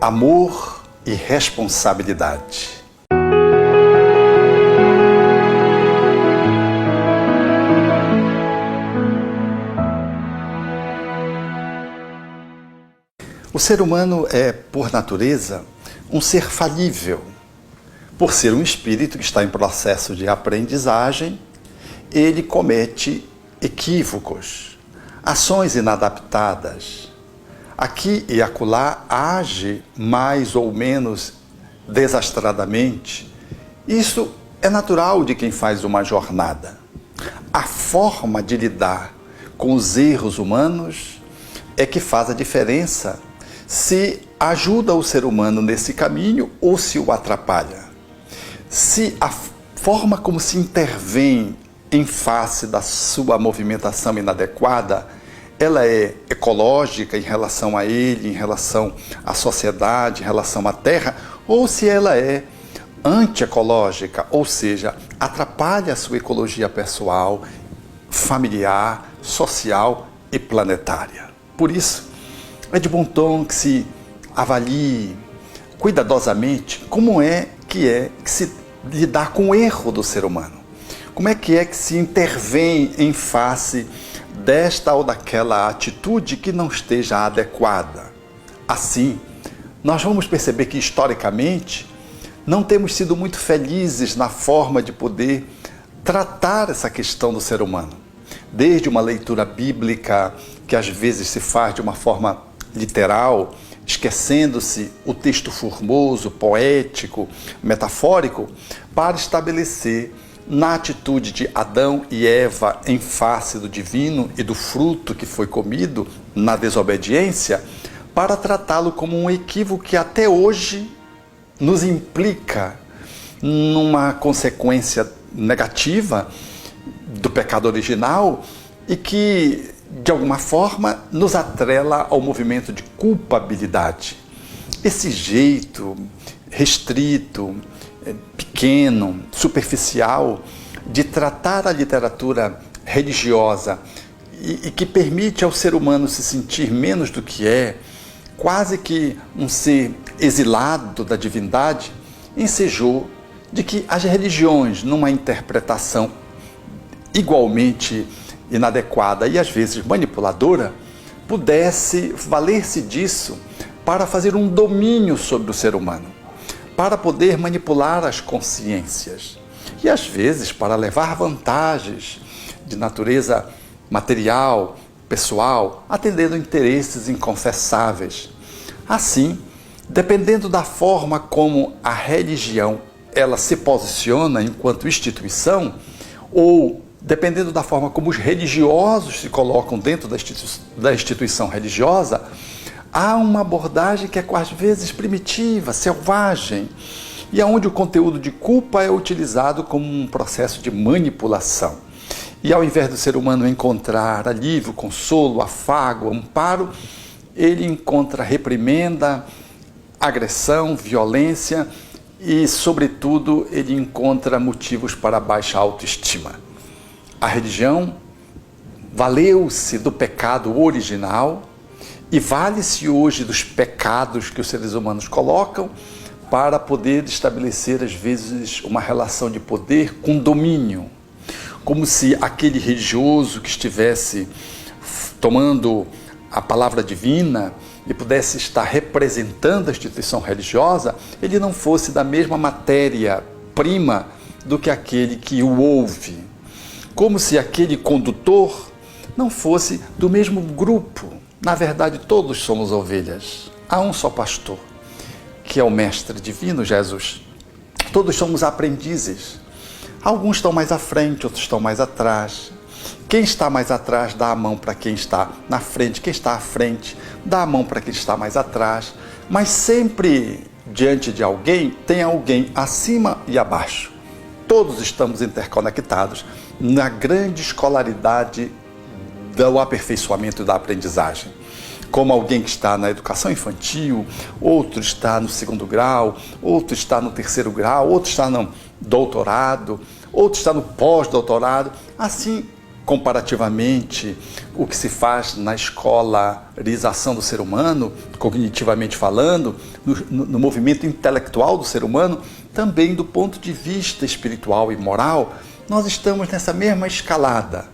amor e responsabilidade. O ser humano é, por natureza, um ser falível. Por ser um espírito que está em processo de aprendizagem, ele comete equívocos, ações inadaptadas. Aqui e acolá age mais ou menos desastradamente. Isso é natural de quem faz uma jornada. A forma de lidar com os erros humanos é que faz a diferença se ajuda o ser humano nesse caminho ou se o atrapalha. Se a forma como se intervém em face da sua movimentação inadequada, ela é ecológica em relação a ele, em relação à sociedade, em relação à terra, ou se ela é antiecológica, ou seja, atrapalha a sua ecologia pessoal, familiar, social e planetária. Por isso, é de bom tom que se avalie cuidadosamente como é que se lidar com o erro do ser humano. Como é que se intervém em face desta ou daquela atitude que não esteja adequada. Assim, nós vamos perceber que, historicamente, não temos sido muito felizes na forma de poder tratar essa questão do ser humano. Desde uma leitura bíblica, que às vezes se faz de uma forma literal, esquecendo-se o texto formoso, poético, metafórico, para estabelecer na atitude de Adão e Eva em face do divino e do fruto que foi comido na desobediência, para tratá-lo como um equívoco que até hoje nos implica numa consequência negativa do pecado original e que, de alguma forma, nos atrela ao movimento de culpabilidade. Esse jeito restrito, pequeno, superficial, de tratar a literatura religiosa e que permite ao ser humano se sentir menos do que é, quase que um ser exilado da divindade, ensejou de que as religiões, numa interpretação igualmente inadequada e às vezes manipuladora, pudesse valer-se disso para fazer um domínio sobre o ser humano, para poder manipular as consciências e às vezes para levar vantagens de natureza material, pessoal, atendendo interesses inconfessáveis. Assim, dependendo da forma como a religião ela se posiciona enquanto instituição, ou dependendo da forma como os religiosos se colocam dentro da instituição religiosa, há uma abordagem que é às vezes primitiva, selvagem, e onde o conteúdo de culpa é utilizado como um processo de manipulação. E ao invés do ser humano encontrar alívio, consolo, afago, amparo, ele encontra reprimenda, agressão, violência e, sobretudo, ele encontra motivos para baixa autoestima. A religião valeu-se do pecado original e vale-se hoje dos pecados que os seres humanos colocam para poder estabelecer, às vezes, uma relação de poder com domínio. Como se aquele religioso que estivesse tomando a palavra divina e pudesse estar representando a instituição religiosa, ele não fosse da mesma matéria-prima do que aquele que o ouve. Como se aquele condutor não fosse do mesmo grupo. Na verdade, todos somos ovelhas. Há um só pastor, que é o Mestre Divino, Jesus. Todos somos aprendizes. Alguns estão mais à frente, outros estão mais atrás. Quem está mais atrás dá a mão para quem está na frente. Quem está à frente dá a mão para quem está mais atrás. Mas sempre diante de alguém, tem alguém acima e abaixo. Todos estamos interconectados na grande escolaridade do aperfeiçoamento e da aprendizagem. Como alguém que está na educação infantil, outro está no 2º grau, outro está no 3º grau, outro está no doutorado, outro está no pós-doutorado. Assim, comparativamente, o que se faz na escolarização do ser humano, cognitivamente falando, no movimento intelectual do ser humano, também do ponto de vista espiritual e moral, nós estamos nessa mesma escalada,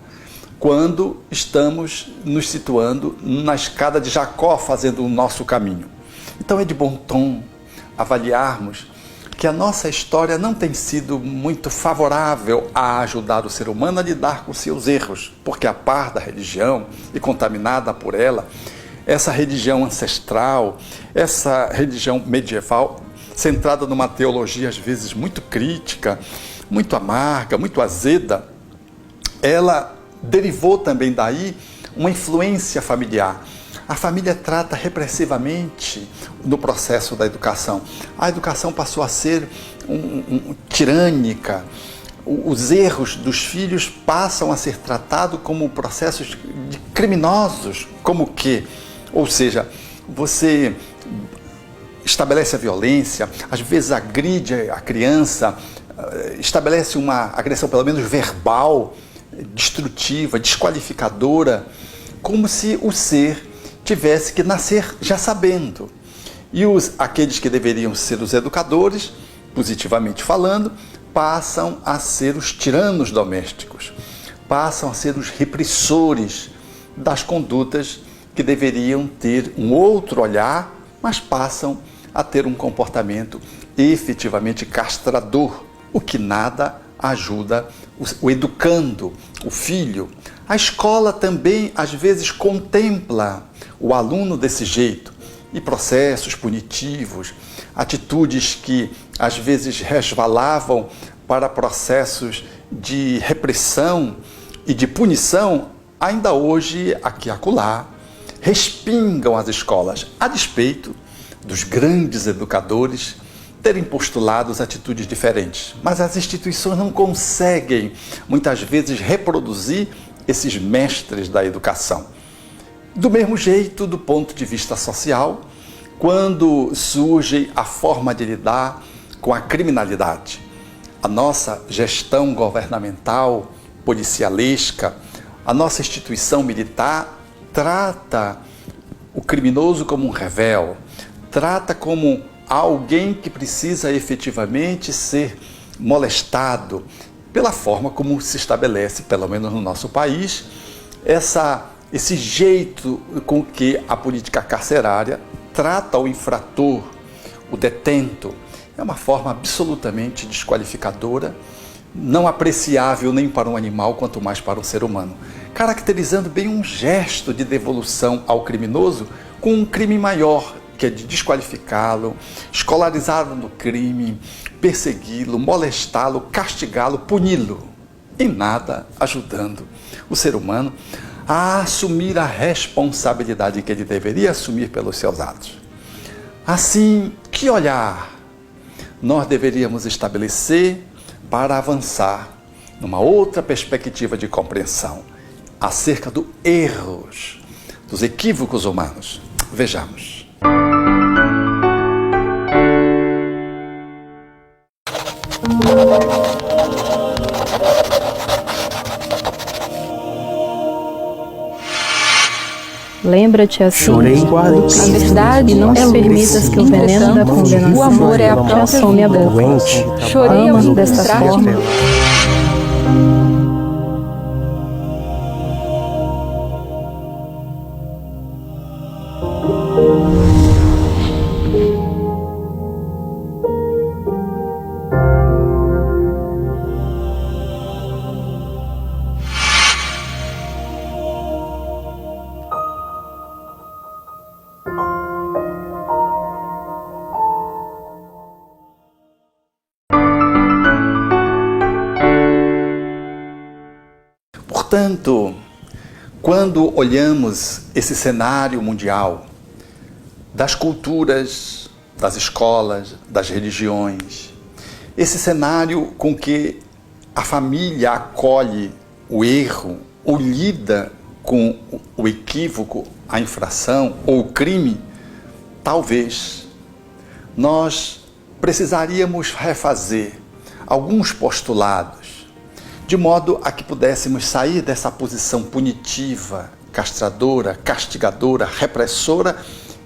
quando estamos nos situando na escada de Jacó, fazendo o nosso caminho. Então é de bom tom avaliarmos que a nossa história não tem sido muito favorável a ajudar o ser humano a lidar com seus erros, porque a par da religião e contaminada por ela, essa religião ancestral, essa religião medieval, centrada numa teologia às vezes muito crítica, muito amarga, muito azeda, ela derivou também daí uma influência familiar. A família trata repressivamente no processo da educação. A educação passou a ser tirânica. Os erros dos filhos passam a ser tratados como processos de criminosos. Como que? Ou seja, você estabelece a violência, às vezes agride a criança, estabelece uma agressão pelo menos verbal, destrutiva, desqualificadora, como se o ser tivesse que nascer já sabendo. E aqueles que deveriam ser os educadores, positivamente falando, passam a ser os tiranos domésticos, passam a ser os repressores das condutas que deveriam ter um outro olhar, mas passam a ter um comportamento efetivamente castrador, o que nada ajuda o educando, o filho. A escola também, às vezes, contempla o aluno desse jeito, e processos punitivos, atitudes que, às vezes, resvalavam para processos de repressão e de punição, ainda hoje, aqui e acolá, respingam as escolas, a despeito dos grandes educadores terem postulado atitudes diferentes. Mas as instituições não conseguem, muitas vezes, reproduzir esses mestres da educação. Do mesmo jeito, do ponto de vista social, quando surge a forma de lidar com a criminalidade. A nossa gestão governamental, policialesca, a nossa instituição militar trata o criminoso como um revel, trata como alguém que precisa efetivamente ser molestado pela forma como se estabelece, pelo menos no nosso país, esse jeito com que a política carcerária trata o infrator, o detento. É uma forma absolutamente desqualificadora, não apreciável nem para um animal, quanto mais para um ser humano, caracterizando bem um gesto de devolução ao criminoso com um crime maior, que é de desqualificá-lo, escolarizá-lo no crime, persegui-lo, molestá-lo, castigá-lo, puni-lo, em nada ajudando o ser humano a assumir a responsabilidade que ele deveria assumir pelos seus atos. Assim, que olhar nós deveríamos estabelecer para avançar numa outra perspectiva de compreensão acerca dos erros, dos equívocos humanos? Vejamos. Lembra-te assim, Chorei, a verdade não permitas que o veneno da condenação o amor é a te própria assome a boca. doente, Chorei ao ama desta desta forma. Portanto, quando olhamos esse cenário mundial das culturas, das escolas, das religiões, esse cenário com que a família acolhe o erro ou lida com o equívoco, a infração ou o crime, talvez nós precisaríamos refazer alguns postulados de modo a que pudéssemos sair dessa posição punitiva, castradora, castigadora, repressora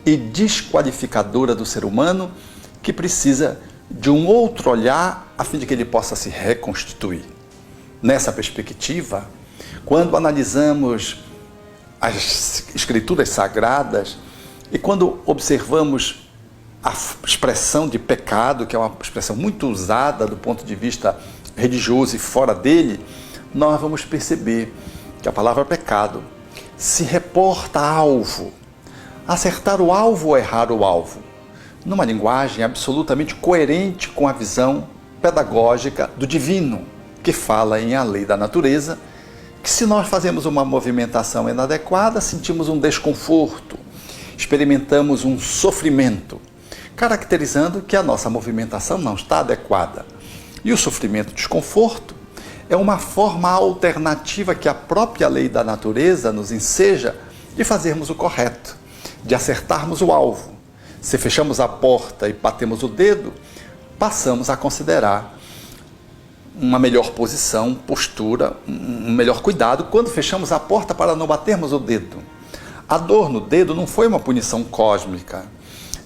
e desqualificadora do ser humano, que precisa de um outro olhar a fim de que ele possa se reconstituir. Nessa perspectiva, quando analisamos as escrituras sagradas e quando observamos a expressão de pecado, que é uma expressão muito usada do ponto de vista religioso e fora dele, nós vamos perceber que a palavra pecado se reporta a alvo, acertar o alvo ou errar o alvo, numa linguagem absolutamente coerente com a visão pedagógica do divino, que fala em a lei da natureza, que se nós fazemos uma movimentação inadequada, sentimos um desconforto, experimentamos um sofrimento, caracterizando que a nossa movimentação não está adequada. E o sofrimento e desconforto é uma forma alternativa que a própria lei da natureza nos enseja de fazermos o correto, de acertarmos o alvo. Se fechamos a porta e batemos o dedo, passamos a considerar uma melhor posição, postura, um melhor cuidado quando fechamos a porta para não batermos o dedo. A dor no dedo não foi uma punição cósmica,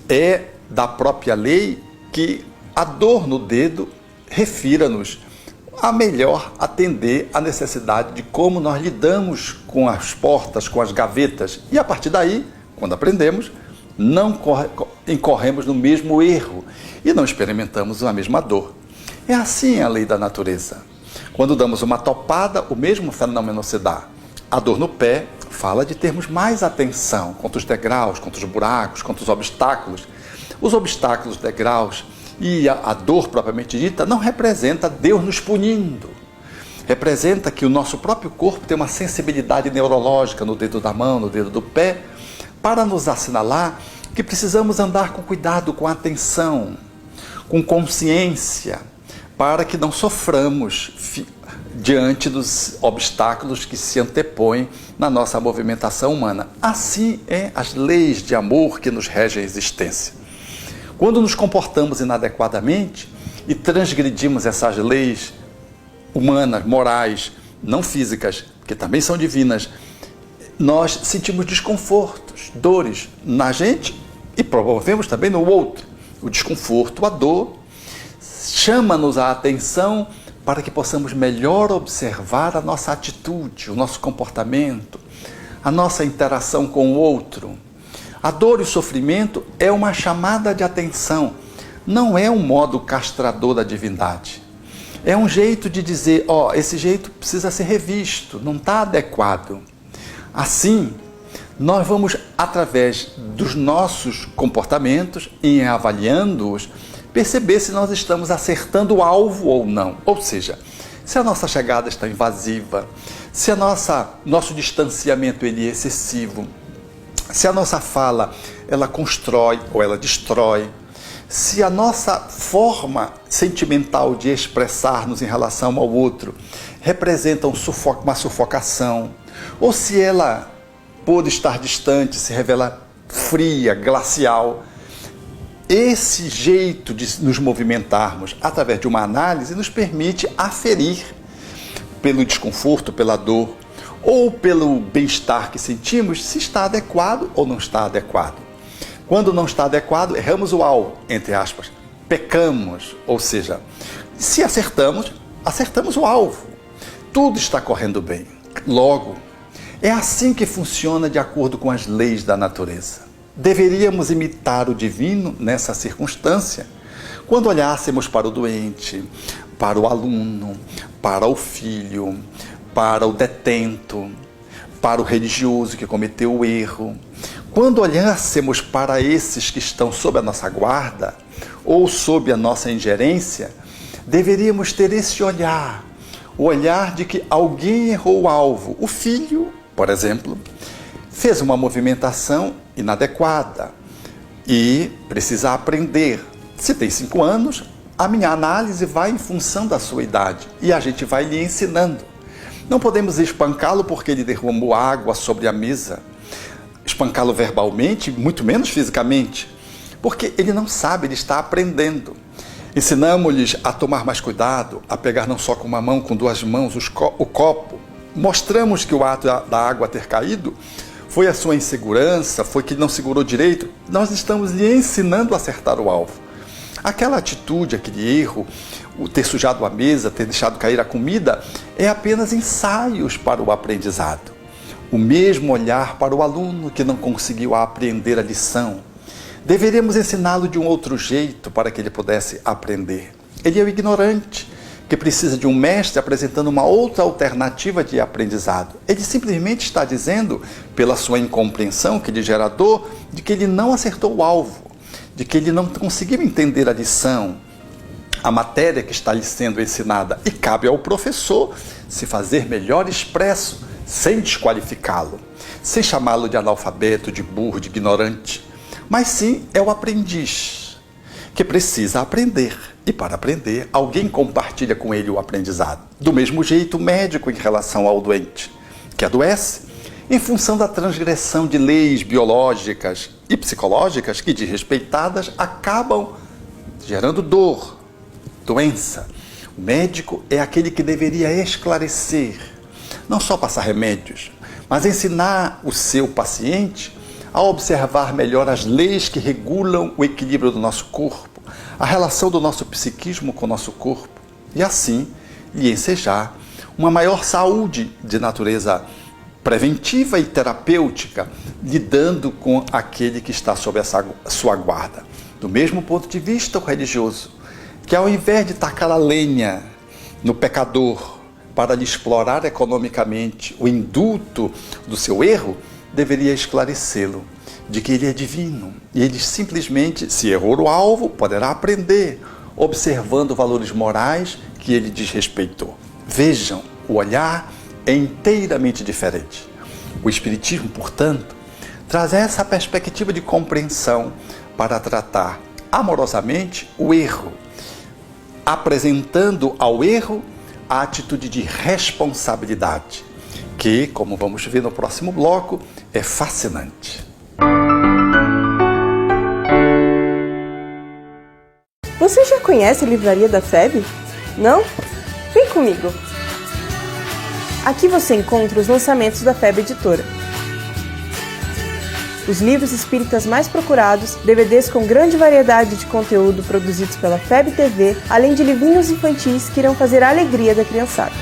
é da própria lei que a dor no dedo refira-nos a melhor atender à necessidade de como nós lidamos com as portas, com as gavetas. E a partir daí, quando aprendemos, não incorremos no mesmo erro e não experimentamos a mesma dor. É assim a lei da natureza. Quando damos uma topada, o mesmo fenômeno se dá. A dor no pé fala de termos mais atenção quanto os degraus, quanto os buracos, quanto os obstáculos. Os obstáculos, degraus e a dor propriamente dita não representa Deus nos punindo. Representa que o nosso próprio corpo tem uma sensibilidade neurológica no dedo da mão, no dedo do pé, para nos assinalar que precisamos andar com cuidado, com atenção, com consciência, para que não soframos diante dos obstáculos que se antepõem na nossa movimentação humana. Assim é as leis de amor que nos regem a existência. Quando nos comportamos inadequadamente e transgredimos essas leis humanas, morais, não físicas, que também são divinas, nós sentimos desconfortos, dores na gente e promovemos também no outro. O desconforto, a dor, chama-nos a atenção para que possamos melhor observar a nossa atitude, o nosso comportamento, a nossa interação com o outro. A dor e o sofrimento é uma chamada de atenção, não é um modo castrador da divindade. É um jeito de dizer, esse jeito precisa ser revisto, não está adequado. Assim, nós vamos, através dos nossos comportamentos, em avaliando-os, perceber se nós estamos acertando o alvo ou não. Ou seja, se a nossa chegada está invasiva, se nosso distanciamento ele é excessivo, se a nossa fala ela constrói ou ela destrói, se a nossa forma sentimental de expressar-nos em relação ao outro representa uma sufocação, ou se ela, por estar distante, se revela fria, glacial. Esse jeito de nos movimentarmos através de uma análise nos permite aferir pelo desconforto, pela dor ou pelo bem-estar que sentimos, se está adequado ou não está adequado. Quando não está adequado, erramos o alvo, entre aspas, pecamos, ou seja, se acertamos, acertamos o alvo. Tudo está correndo bem. Logo, é assim que funciona de acordo com as leis da natureza. Deveríamos imitar o divino nessa circunstância, quando olhássemos para o doente, para o aluno, para o filho, para o detento, para o religioso que cometeu o erro. Quando olhássemos para esses que estão sob a nossa guarda ou sob a nossa ingerência, deveríamos ter esse olhar, o olhar de que alguém errou o alvo. O filho, por exemplo, fez uma movimentação inadequada e precisa aprender. Se tem 5 anos, a minha análise vai em função da sua idade e a gente vai lhe ensinando. Não podemos espancá-lo porque ele derramou água sobre a mesa, espancá-lo verbalmente, muito menos fisicamente, porque ele não sabe, ele está aprendendo. Ensinamos-lhes a tomar mais cuidado, a pegar não só com uma mão, com duas mãos o copo. Mostramos que o ato da água ter caído foi a sua insegurança, foi que ele não segurou direito. Nós estamos lhe ensinando a acertar o alvo. Aquela atitude, aquele erro, o ter sujado a mesa, ter deixado cair a comida, é apenas ensaios para o aprendizado. O mesmo olhar para o aluno que não conseguiu aprender a lição. Deveríamos ensiná-lo de um outro jeito para que ele pudesse aprender. Ele é o ignorante, que precisa de um mestre apresentando uma outra alternativa de aprendizado. Ele simplesmente está dizendo, pela sua incompreensão que lhe gera dor, de que ele não acertou o alvo, de que ele não conseguiu entender a lição, a matéria que está lhe sendo ensinada. E cabe ao professor se fazer melhor expresso, sem desqualificá-lo, sem chamá-lo de analfabeto, de burro, de ignorante. Mas sim, é o aprendiz, que precisa aprender. E para aprender, alguém compartilha com ele o aprendizado. Do mesmo jeito, o médico em relação ao doente, que adoece, em função da transgressão de leis biológicas e psicológicas que, desrespeitadas, acabam gerando dor, doença. O médico é aquele que deveria esclarecer, não só passar remédios, mas ensinar o seu paciente a observar melhor as leis que regulam o equilíbrio do nosso corpo, a relação do nosso psiquismo com o nosso corpo, e assim lhe ensejar uma maior saúde de natureza preventiva e terapêutica, lidando com aquele que está sob essa sua guarda. Do mesmo ponto de vista, o religioso, que ao invés de tacar a lenha no pecador para lhe explorar economicamente o indulto do seu erro, deveria esclarecê-lo de que ele é divino e ele simplesmente, se errou o alvo, poderá aprender, observando valores morais que ele desrespeitou. Vejam, o olhar é inteiramente diferente. O Espiritismo, portanto, traz essa perspectiva de compreensão para tratar amorosamente o erro, apresentando ao erro a atitude de responsabilidade, que, como vamos ver no próximo bloco, é fascinante. Você já conhece a Livraria da FEB? Não? Vem comigo! Aqui você encontra os lançamentos da FEB Editora. Os livros espíritas mais procurados, DVDs com grande variedade de conteúdo produzidos pela FEB TV, além de livrinhos infantis que irão fazer a alegria da criançada.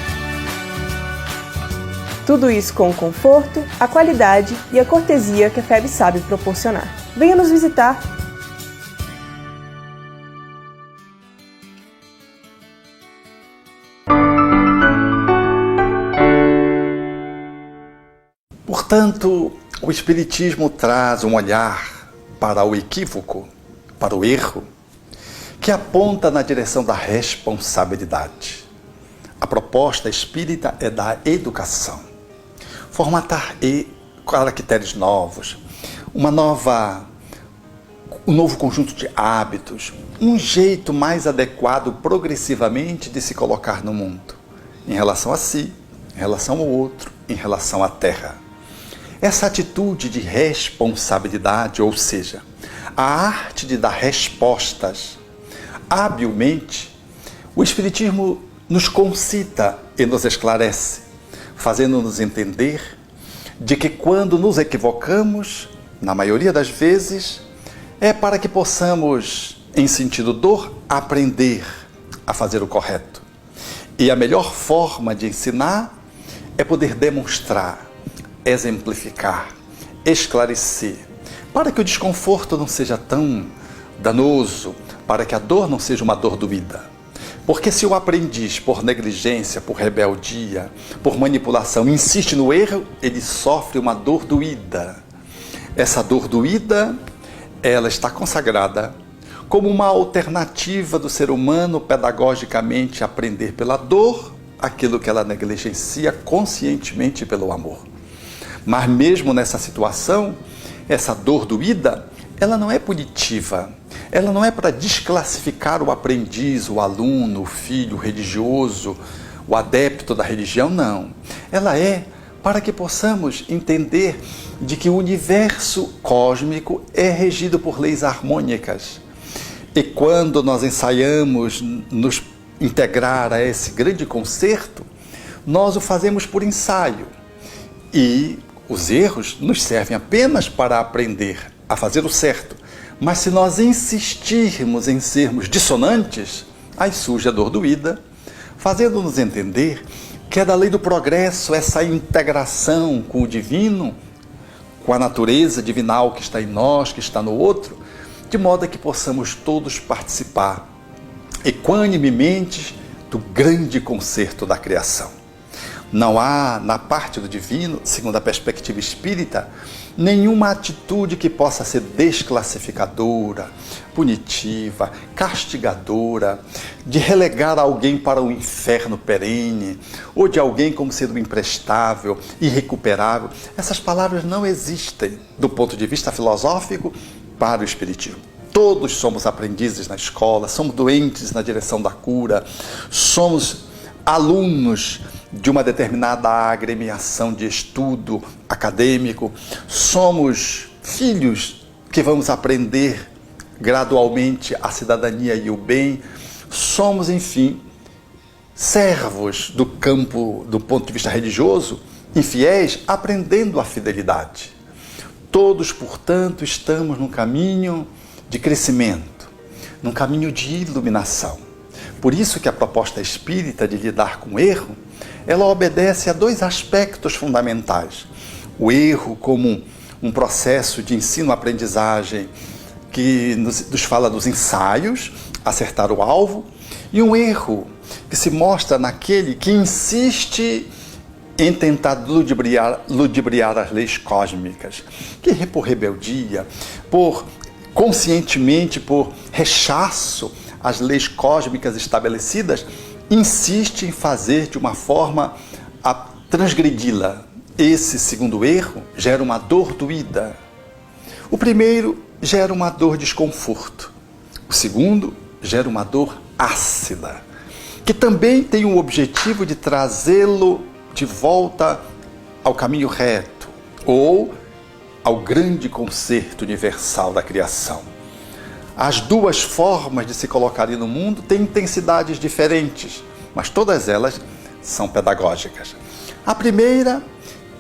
Tudo isso com o conforto, a qualidade e a cortesia que a FEB sabe proporcionar. Venha nos visitar! Portanto, o Espiritismo traz um olhar para o equívoco, para o erro, que aponta na direção da responsabilidade. A proposta espírita é da educação. Formatar caracteres novos, um novo conjunto de hábitos, um jeito mais adequado progressivamente de se colocar no mundo, em relação a si, em relação ao outro, em relação à terra. Essa atitude de responsabilidade, ou seja, a arte de dar respostas habilmente, o Espiritismo nos concita e nos esclarece, fazendo-nos entender de que quando nos equivocamos, na maioria das vezes, é para que possamos, em sentido dor, aprender a fazer o correto. E a melhor forma de ensinar é poder demonstrar, exemplificar, esclarecer, para que o desconforto não seja tão danoso, para que a dor não seja uma dor doída. Porque se o aprendiz, por negligência, por rebeldia, por manipulação, insiste no erro, ele sofre uma dor doída. Essa dor doída, ela está consagrada como uma alternativa do ser humano pedagogicamente aprender pela dor aquilo que ela negligencia conscientemente pelo amor. Mas mesmo nessa situação, essa dor doída, ela não é punitiva, ela não é para desclassificar o aprendiz, o aluno, o filho, o religioso, o adepto da religião, não. Ela é para que possamos entender de que o universo cósmico é regido por leis harmônicas E quando nós ensaiamos nos integrar a esse grande concerto, nós o fazemos por ensaio. E os erros nos servem apenas para aprender a fazer o certo. Mas se nós insistirmos em sermos dissonantes, aí surge a dor doída, fazendo-nos entender que é da lei do progresso essa integração com o divino, com a natureza divinal que está em nós, que está no outro, de modo que possamos todos participar equanimemente do grande concerto da criação. Não há, na parte do divino, segundo a perspectiva espírita, nenhuma atitude que possa ser desclassificadora, punitiva, castigadora, de relegar alguém para o inferno perene, ou de alguém como sendo imprestável, irrecuperável. Essas palavras não existem do ponto de vista filosófico para o espiritismo. Todos somos aprendizes na escola, somos doentes na direção da cura, somos alunos de uma determinada agremiação de estudo acadêmico, somos filhos que vamos aprender gradualmente a cidadania e o bem, somos, enfim, servos do campo, do ponto de vista religioso, infiéis, aprendendo a fidelidade. Todos, portanto, estamos num caminho de crescimento, num caminho de iluminação. Por isso que a proposta espírita de lidar com o erro, ela obedece a dois aspectos fundamentais. O erro como um processo de ensino-aprendizagem que nos fala dos ensaios, acertar o alvo, e um erro que se mostra naquele que insiste em tentar ludibriar as leis cósmicas, que por rebeldia, conscientemente, por rechaço às leis cósmicas estabelecidas, insiste em fazer de uma forma a transgredi-la. Esse segundo erro gera uma dor doída. O primeiro gera uma dor de desconforto. O segundo gera uma dor ácida, que também tem o objetivo de trazê-lo de volta ao caminho reto ou ao grande concerto universal da criação. As duas formas de se colocarem no mundo têm intensidades diferentes, mas todas elas são pedagógicas. A primeira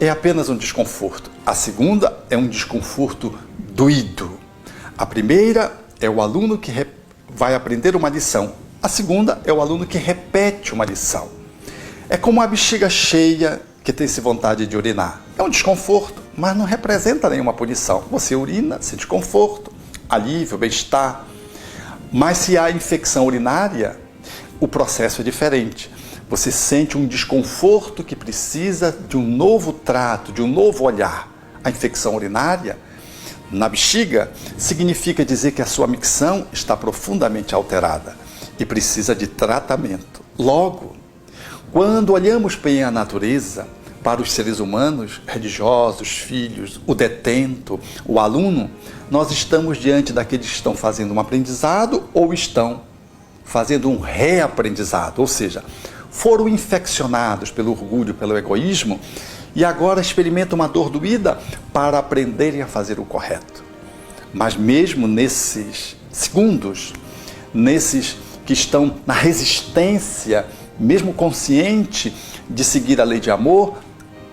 é apenas um desconforto. A segunda é um desconforto doído. A primeira é o aluno que vai aprender uma lição. A segunda é o aluno que repete uma lição. É como uma bexiga cheia que tem-se vontade de urinar. É um desconforto, mas não representa nenhuma punição. Você urina, sente conforto, alívio, bem-estar. Mas se há infecção urinária, o processo é diferente. Você sente um desconforto que precisa de um novo trato, de um novo olhar. A infecção urinária, na bexiga, significa dizer que a sua micção está profundamente alterada e precisa de tratamento. Logo, quando olhamos bem a natureza, para os seres humanos, religiosos, filhos, o detento, o aluno, nós estamos diante daqueles que estão fazendo um aprendizado ou estão fazendo um reaprendizado, ou seja, foram infeccionados pelo orgulho, pelo egoísmo e agora experimentam uma dor doída para aprenderem a fazer o correto. Mas mesmo nesses segundos, nesses que estão na resistência, mesmo consciente de seguir a lei de amor,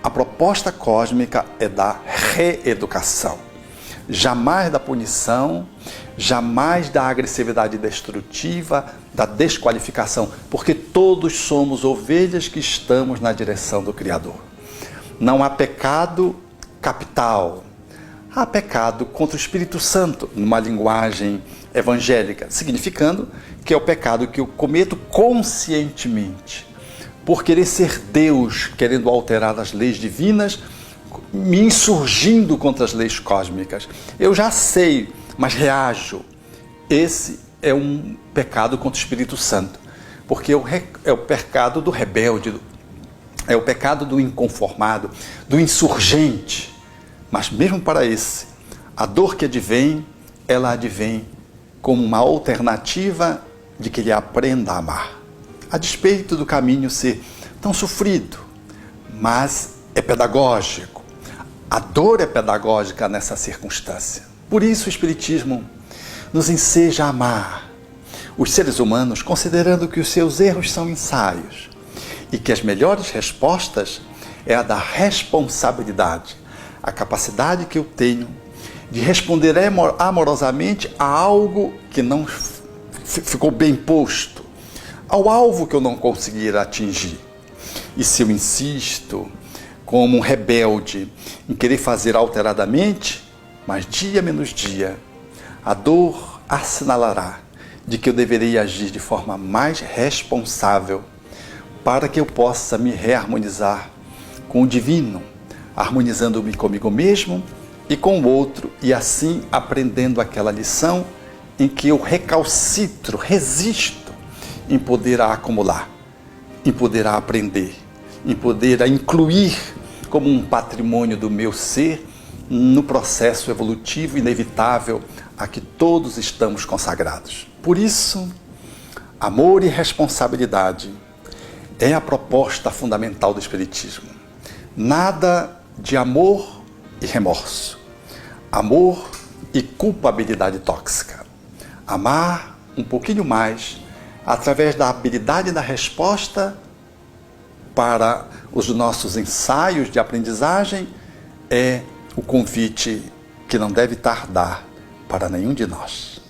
a proposta cósmica é da reeducação. Jamais da punição, jamais da agressividade destrutiva, da desqualificação, porque todos somos ovelhas que estamos na direção do Criador. Não há pecado capital, há pecado contra o Espírito Santo, numa linguagem evangélica, significando que é o pecado que eu cometo conscientemente, por querer ser Deus, querendo alterar as leis divinas, me insurgindo contra as leis cósmicas. Eu já sei, mas reajo. Esse é um pecado contra o Espírito Santo, porque é o pecado do rebelde, é o pecado do inconformado, do insurgente. Mas mesmo para esse, a dor que advém, ela advém como uma alternativa de que ele aprenda a amar. A despeito do caminho ser tão sofrido, mas é pedagógico. A dor é pedagógica nessa circunstância. Por isso o Espiritismo nos enseja a amar, Os seres humanos, considerando que os seus erros são ensaios e que as melhores respostas é a da responsabilidade, a capacidade que eu tenho de responder amorosamente a algo que não ficou bem posto, ao alvo que eu não conseguir atingir. E se eu insisto, como um rebelde, em querer fazer alteradamente, mas dia menos dia, a dor assinalará de que eu deveria agir de forma mais responsável para que eu possa me reharmonizar com o divino, harmonizando-me comigo mesmo e com o outro, e assim aprendendo aquela lição em que eu recalcitro, resisto em poder a acumular, em poder a aprender, em poder a incluir como um patrimônio do meu ser no processo evolutivo inevitável a que todos estamos consagrados. Por isso, amor e responsabilidade é a proposta fundamental do Espiritismo. Nada de amor e remorso, amor e culpabilidade tóxica. Amar um pouquinho mais através da habilidade da resposta para os nossos ensaios de aprendizagem é o convite que não deve tardar para nenhum de nós.